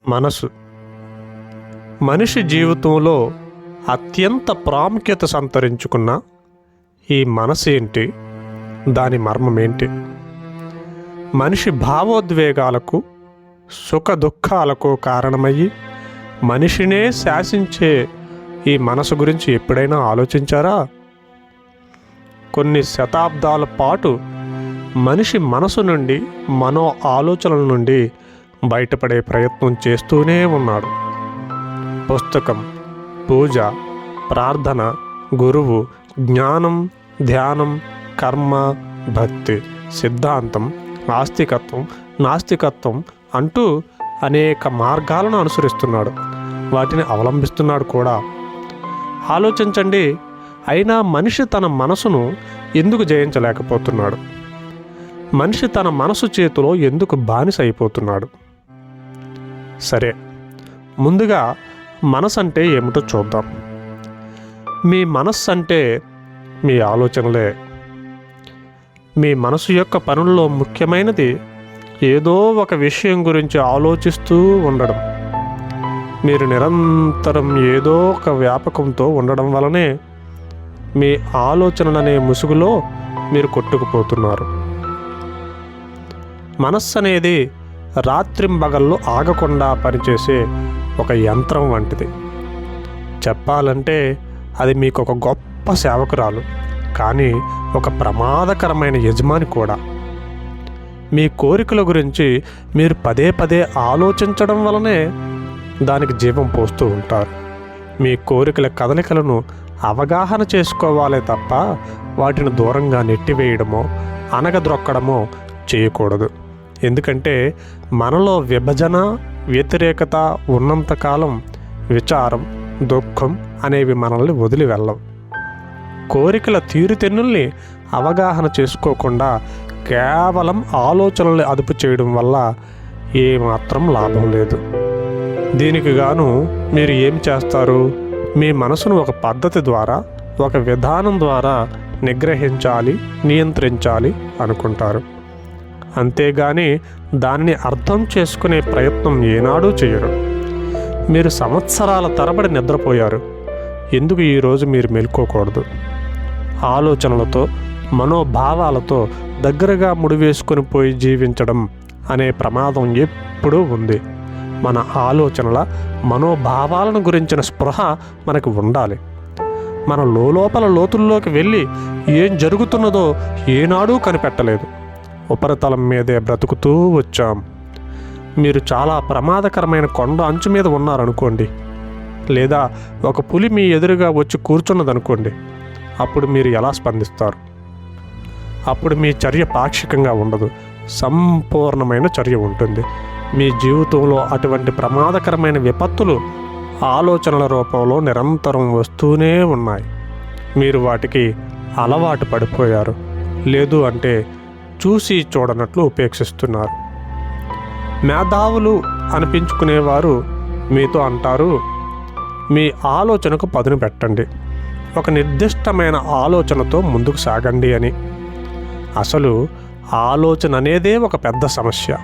మనసు మనిషి జీవితంలో అత్యంత ప్రాముఖ్యత సంతరించుకున్న ఈ మనసు ఏంటి, దాని మర్మం ఏంటి? మనిషి భావోద్వేగాలకు సుఖ దుఃఖాలకు కారణమయ్యి మనిషినే శాసించే ఈ మనసు గురించి ఎప్పుడైనా ఆలోచించారా? కొన్ని శతాబ్దాల పాటు మనిషి మనసు నుండి, మనో ఆలోచనల నుండి బయటపడే ప్రయత్నం చేస్తూనే ఉన్నాడు. పుస్తకం, పూజ, ప్రార్థన, గురువు, జ్ఞానం, ధ్యానం, కర్మ, భక్తి, సిద్ధాంతం, ఆస్తికత్వం, నాస్తికత్వం అంటూ అనేక మార్గాలను అనుసరిస్తున్నాడు. వాటిని అవలంబిస్తున్నాడు కూడా. ఆలోచించండి. అయినా మనిషి తన మనసును ఎందుకు జయించలేకపోతున్నాడు? మనిషి తన మనసు చేతిలో ఎందుకు బానిస అయిపోతున్నాడు? సరే, ముందుగా మనసు అంటే ఏమిటో చూద్దాం. మీ మనస్సు అంటే మీ ఆలోచనలే. మీ మనసు యొక్క పనుల్లో ముఖ్యమైనది ఏదో ఒక విషయం గురించి ఆలోచిస్తూ ఉండడం. మీరు నిరంతరం ఏదో ఒక వ్యాపకంతో ఉండడం వలనే మీ ఆలోచనలనే ముసుగులో మీరు కొట్టుకుపోతున్నారు. మనస్సు అనేది రాత్రింబగళ్ళు ఆగకుండా పనిచేసే ఒక యంత్రం వంటిది. చెప్పాలంటే అది మీకు ఒక గొప్ప సేవకురాలు, కానీ ఒక ప్రమాదకరమైన యజమాని కూడా. మీ కోరికల గురించి మీరు పదే పదే ఆలోచించడం వలనే దానికి జీవం పోస్తూ ఉంటారు. మీ కోరికల కదలికలను అవగాహన చేసుకోవాలే తప్ప వాటిని దూరంగా నెట్టివేయడమో అనగద్రొక్కడమో చేయకూడదు. ఎందుకంటే మనలో విభజన, వ్యతిరేకత ఉన్నంతకాలం విచారం, దుఃఖం అనేవి మనల్ని వదిలి వెళ్ళవు. కోరికల తీరుతెన్నుల్ని అవగాహన చేసుకోకుండా కేవలం ఆలోచనల్ని అదుపు చేయడం వల్ల ఏమాత్రం లాభం లేదు. దీనికి గాను మీరు ఏం చేస్తారు? మీ మనసును ఒక పద్ధతి ద్వారా, ఒక విధానం ద్వారా నిగ్రహించాలి, నియంత్రించాలి అనుకుంటారు. అంతేగాని దానిని అర్థం చేసుకునే ప్రయత్నం ఏనాడూ చేయరు. మీరు సంవత్సరాల తరబడి నిద్రపోయారు. ఎందుకు ఈరోజు మీరు మేల్కోకూడదు? ఆలోచనలతో, మనోభావాలతో దగ్గరగా ముడివేసుకొని పోయి జీవించడం అనే ప్రమాదం ఎప్పుడూ ఉంది. మన ఆలోచనల, మనోభావాలను గురించిన స్పృహ మనకు ఉండాలి. మన లోపల లోతుల్లోకి వెళ్ళి ఏం జరుగుతున్నదో ఏనాడూ కనిపెట్టలేదు. ఉపరితలం మీదే బ్రతుకుతూ వచ్చాం. మీరు చాలా ప్రమాదకరమైన కొండ అంచు మీద ఉన్నారనుకోండి, లేదా ఒక పులి మీ ఎదురుగా వచ్చి కూర్చున్నదనుకోండి. అప్పుడు మీరు ఎలా స్పందిస్తారు? అప్పుడు మీ చర్య పాక్షికంగా ఉండదు, సంపూర్ణమైన చర్య ఉంటుంది. మీ జీవితంలో అటువంటి ప్రమాదకరమైన విపత్తులు ఆలోచనల రూపంలో నిరంతరం వస్తూనే ఉన్నాయి. మీరు వాటికి అలవాటు పడిపోయారు, లేదు అంటే చూసి చూడనట్లు ఉపేక్షిస్తున్నారు. మేధావులు అనిపించుకునేవారు మీతో అంటారు, మీ ఆలోచనకు పదును పెట్టండి, ఒక నిర్దిష్టమైన ఆలోచనతో ముందుకు సాగండి అని. అసలు ఆలోచన అనేదే ఒక పెద్ద సమస్య.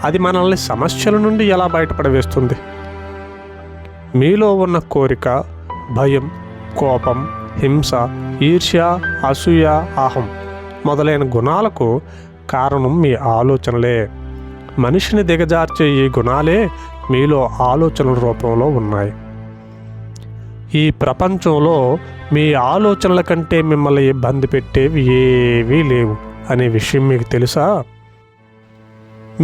అది మనల్ని సమస్యల నుండి ఎలా బయటపడవేస్తుంది? మీలో ఉన్న కోరిక, భయం, కోపం, హింస, ఈర్ష్య, అసూయ, అహం మొదలైన గుణాలకు కారణం మీ ఆలోచనలే. మనిషిని దిగజార్చే ఈ గుణాలే మీలో ఆలోచనల రూపంలో ఉన్నాయి. ఈ ప్రపంచంలో మీ ఆలోచనల కంటే మిమ్మల్ని ఇబ్బంది పెట్టేవి ఏవీ లేవు అనే విషయం మీకు తెలుసా?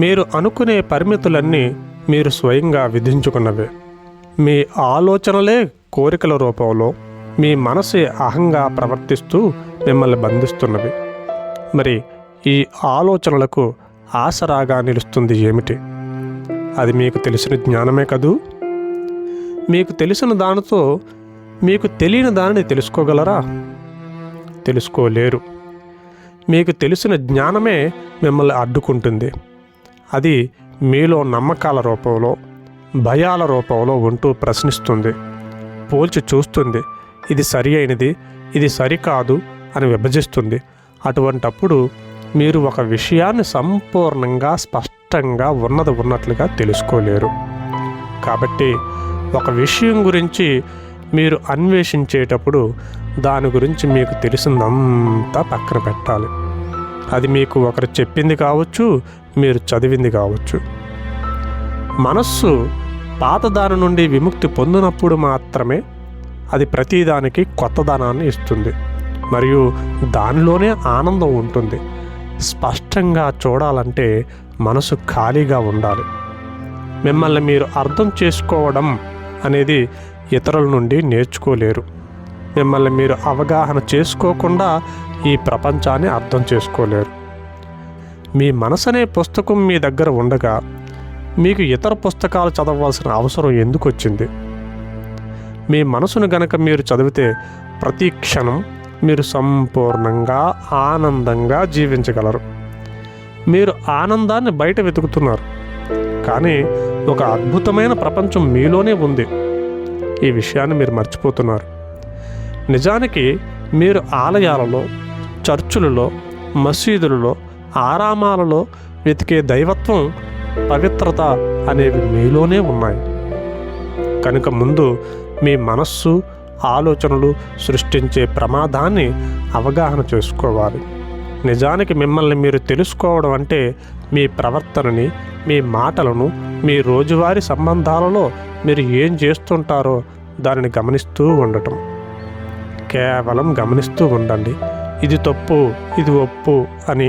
మీరు అనుకునే పరిమితులన్నీ మీరు స్వయంగా విధించుకున్నవే. మీ ఆలోచనలే కోరికల రూపంలో మీ మనసు అహంగా ప్రవర్తిస్తూ మిమ్మల్ని బంధిస్తున్నవి. మరి ఈ ఆలోచనలకు ఆసరాగా నిలుస్తుంది ఏమిటి? అది మీకు తెలిసిన జ్ఞానమే కదూ. మీకు తెలిసిన దానితో మీకు తెలియని దానిని తెలుసుకోగలరా? తెలుసుకోలేరు. మీకు తెలిసిన జ్ఞానమే మిమ్మల్ని అడ్డుకుంటుంది. అది మీలో నమ్మకాల రూపంలో, భయాల రూపంలో ఉంటూ ప్రశ్నిస్తుంది, పోల్చి చూస్తుంది. ఇది సరి అయినది, ఇది సరికాదు అని విభజిస్తుంది. అటువంటప్పుడు మీరు ఒక విషయాన్ని సంపూర్ణంగా, స్పష్టంగా ఉన్నది ఉన్నట్లుగా తెలుసుకోలేరు. కాబట్టి ఒక విషయం గురించి మీరు అన్వేషించేటప్పుడు దాని గురించి మీకు తెలిసిందంతా పక్కన పెట్టాలి. అది మీకు ఒకరు చెప్పింది కావచ్చు, మీరు చదివింది కావచ్చు. మనస్సు పాతదాని నుండి విముక్తి పొందినప్పుడు మాత్రమే అది ప్రతిదానికి కొత్తదనాన్ని ఇస్తుంది మరియు దానిలోనే ఆనందం ఉంటుంది. స్పష్టంగా చూడాలంటే మనసు ఖాళీగా ఉండాలి. మిమ్మల్ని మీరు అర్థం చేసుకోవడం అనేది ఇతరుల నుండి నేర్చుకోలేరు. మిమ్మల్ని మీరు అవగాహన చేసుకోకుండా ఈ ప్రపంచాన్ని అర్థం చేసుకోలేరు. మీ మనసు అనే పుస్తకం మీ దగ్గర ఉండగా మీకు ఇతర పుస్తకాలు చదవాల్సిన అవసరం ఎందుకు వచ్చింది? మీ మనసును గనక మీరు చదివితే ప్రతి క్షణం మీరు సంపూర్ణంగా ఆనందంగా జీవించగలరు. మీరు ఆనందాన్ని బయట వెతుకుతున్నారు, కానీ ఒక అద్భుతమైన ప్రపంచం మీలోనే ఉంది. ఈ విషయాన్ని మీరు మర్చిపోతున్నారు. నిజానికి మీరు ఆలయాలలో, చర్చులలో, మసీదులలో, ఆరామాలలో వెతికే దైవత్వం, పవిత్రత అనేవి మీలోనే ఉన్నాయి. కనుక ముందు మీ మనస్సు, ఆలోచనలు సృష్టించే ప్రమాదాన్ని అవగాహన చేసుకోవాలి. నిజానికి మిమ్మల్ని మీరు తెలుసుకోవడం అంటే మీ ప్రవర్తనని, మీ మాటలను, మీ రోజువారీ సంబంధాలలో మీరు ఏం చేస్తుంటారో దానిని గమనిస్తూ ఉండటం. కేవలం గమనిస్తూ ఉండండి. ఇది తప్పు, ఇది ఒప్పు అని,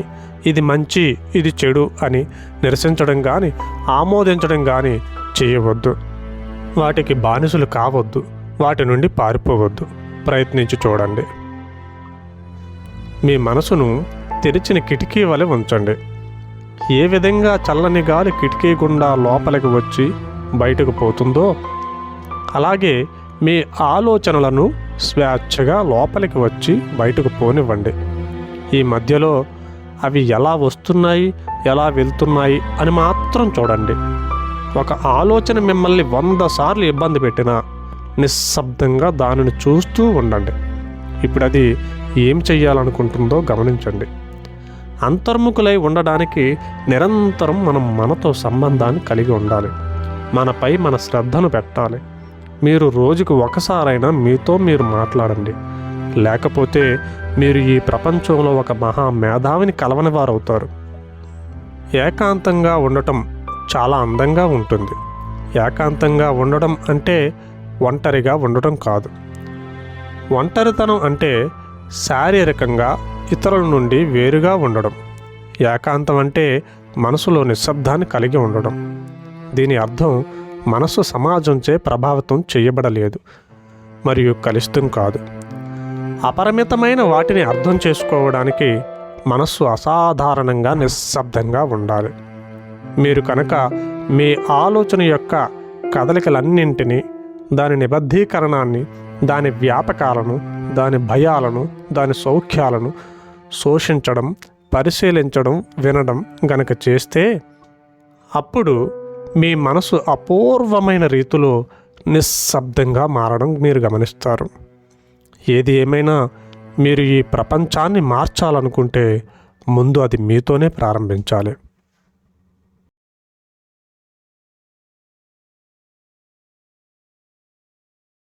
ఇది మంచి, ఇది చెడు అని నిరసించడం కానీ ఆమోదించడం కానీ చేయవద్దు. వాటికి బానిసలు కావద్దు. వాటి నుండి పారిపోవద్దు. ప్రయత్నించి చూడండి. మీ మనసును తెరిచిన కిటికీ వలె ఉంచండి. ఏ విధంగా చల్లని గాలి కిటికీ గుండా లోపలికి వచ్చి బయటకు పోతుందో అలాగే మీ ఆలోచనలను స్వేచ్ఛగా లోపలికి వచ్చి బయటకు పోనివ్వండి. ఈ మధ్యలో అవి ఎలా వస్తున్నాయి, ఎలా వెళ్తున్నాయి అని మాత్రం చూడండి. ఒక ఆలోచన మిమ్మల్ని 100 సార్లు ఇబ్బంది పెట్టినా నిశ్శబ్దంగా దానిని చూస్తూ ఉండండి. ఇప్పుడు అది ఏం చెయ్యాలనుకుంటుందో గమనించండి. అంతర్ముఖులై ఉండడానికి నిరంతరం మనం మనతో సంబంధాన్ని కలిగి ఉండాలి. మనపై మన శ్రద్ధను పెట్టాలి. మీరు రోజుకు ఒకసారైనా మీతో మీరు మాట్లాడండి. లేకపోతే మీరు ఈ ప్రపంచంలో ఒక మహా మేధావిని కలవని వారవుతారు. ఏకాంతంగా ఉండటం చాలా అందంగా ఉంటుంది. ఏకాంతంగా ఉండడం అంటే ఒంటరిగా ఉండటం కాదు. ఒంటరితనం అంటే శారీరకంగా ఇతరుల నుండి వేరుగా ఉండడం. ఏకాంతం అంటే మనసులో నిశ్శబ్దాన్ని కలిగి ఉండడం. దీని అర్థం మనసు సమాజంచే ప్రభావితం చేయబడలేదు మరియు కలుషితం కాదు. అపరిమితమైన వాటిని అర్థం చేసుకోవడానికి మనస్సు అసాధారణంగా నిశ్శబ్దంగా ఉండాలి. మీరు కనుక మీ ఆలోచన యొక్క కదలికలన్నింటినీ, దాని నిబద్ధీకరణాన్ని, దాని వ్యాపకాలను, దాని భయాలను, దాని సౌఖ్యాలను శోషించడం, పరిశీలించడం, వినడం గనక చేస్తే అప్పుడు మీ మనసు అపూర్వమైన రీతిలో నిశ్శబ్దంగా మారడం మీరు గమనిస్తారు. ఏది ఏమైనా మీరు ఈ ప్రపంచాన్ని మార్చాలనుకుంటే ముందు అది మీతోనే ప్రారంభించాలి.